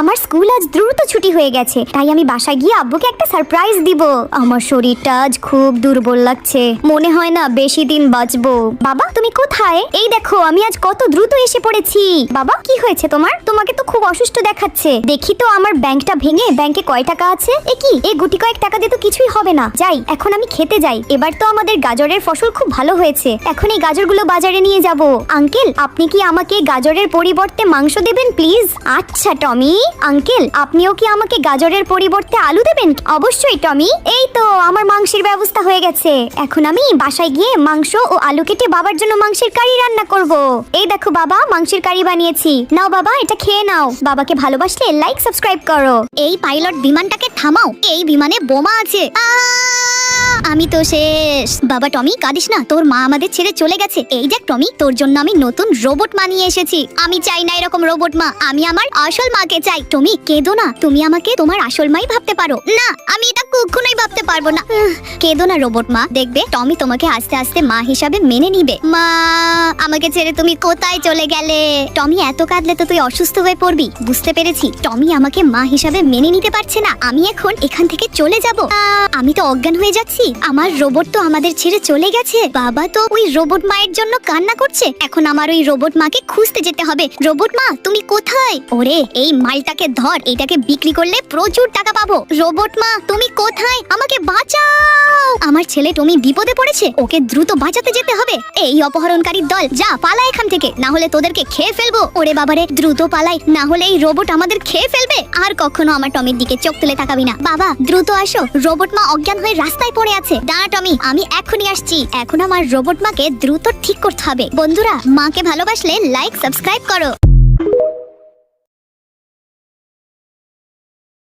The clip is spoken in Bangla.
আমার স্কুল আজ দ্রুত ছুটি হয়ে গেছে, তাই আমি বাসায় গিয়ে আব্বুকে একটা সারপ্রাইজ দিব। আমার শরীরটা আজ খুব দুর্বল লাগছে, মনে হয় না বেশি দিন বাঁচবো। বাবা তুমি কোথায়? এই দেখো আমি আজ কত দ্রুত এসে পড়েছি। বাবা কি হয়েছে তোমার? তোমাকে তো খুব অসুস্থ দেখাচ্ছে। দেখি তো আমার ব্যাংকটা ভেঙে ব্যাংকে কয় টাকা আছে। এই গুটি কয়েক টাকা দিয়ে তো কিছুই হবে না। যাই এখন আমি খেতে যাই। এবার তো আমাদের গাজরের ফসল খুব ভালো হয়েছে, এখন এই গাজরগুলো বাজারে নিয়ে যাব। আঙ্কেল আপনি কি আমাকে গাজরের পরিবর্তে মাংস দেবেন প্লিজ? আচ্ছা টমি। আঙ্কেল আপনিও কি আমাকে গাজরের পরিবর্তে আলু দেবেন? অবশ্যই টমি। এই তো আমার মাংসের ব্যবস্থা হয়ে গেছে। এখন আমি বাসায় গিয়ে মাংস ও আলু কেটে বাবার জন্য মাংসের কারি রান্না করব। এই দেখো বাবা মাংসের কারি বানিয়েছি, নাও বাবা এটা খেয়ে নাও। বাবাকে ভালোবাসলে লাইক সাবস্ক্রাইব করো। এই পাইলট বিমানটাকে থামাও, এই বিমানে বোমা আছে। আমি তো শেষ। বাবা টমি কাঁদিস না, তোর মা আমাদের ছেড়ে চলে গেছে। এই দেখ টমি তোর জন্য আমি নতুন রোবট মা নিয়ে এসেছি। আমি চাই না এরকম রোবট মা, আমি আমার আসল মাকে চাই। টমি কেঁদো না, তুমি আমাকে তোমার আসল মাই ভাবতে পারো। না আমি এটা কখনোই ভাবতে পারবো না। কেঁদো না রোবট মা, দেখবে টমি তোমাকে আস্তে আস্তে মা হিসাবে মেনে নিবে। মা আমাকে ছেড়ে তুমি কোথায় চলে গেলে? টমি এত কাঁদলে তো তুই অসুস্থ হয়ে পড়বি। বুঝতে পেরেছি, টমি আমাকে মা হিসাবে মেনে নিতে পারছে না। আমি এখন এখান থেকে চলে যাব। আমি তো অজ্ঞান হয়ে যাচ্ছি, আমার রোবট তো আমাদের ছেড়ে চলে গেছে। বাবা তো ওই রোবট মায়ের জন্য কান্না করছে। এখন আমার ওই রোবট মাকে খুঁজতে যেতে হবে। রোবট মা তুমি কোথায়? ওরে এই মালটাকে ধর, এটাকে বিক্রি করলে প্রচুর টাকা পাবো। রোবট মা তুমি কোথায়? আমাকে বাঁচাও, আমার ছেলে টমি বিপদে পড়েছে, ওকে দ্রুত বাঁচাতে যেতে হবে। এই অপহরণকারীর দল যা পালা এখান থেকে, না হলে তোদেরকে খেয়ে ফেলবো। ওরে বাবারে দ্রুত পালাই, না হলে এই রোবট আমাদের খেয়ে ফেলবে। আর কখনো আমার টমির দিকে চোখ তুলে তাকাবি না। বাবা দ্রুত আসো, রোবট মা অজ্ঞান হয়ে রাস্তায় পড়ে আছে। দাঁড়া টমি আমি এখনই আসছি। এখন আমার রোবট মাকে দ্রুত ঠিক করতে হবে। বন্ধুরা মাকে ভালোবাসলে লাইক সাবস্ক্রাইব করো।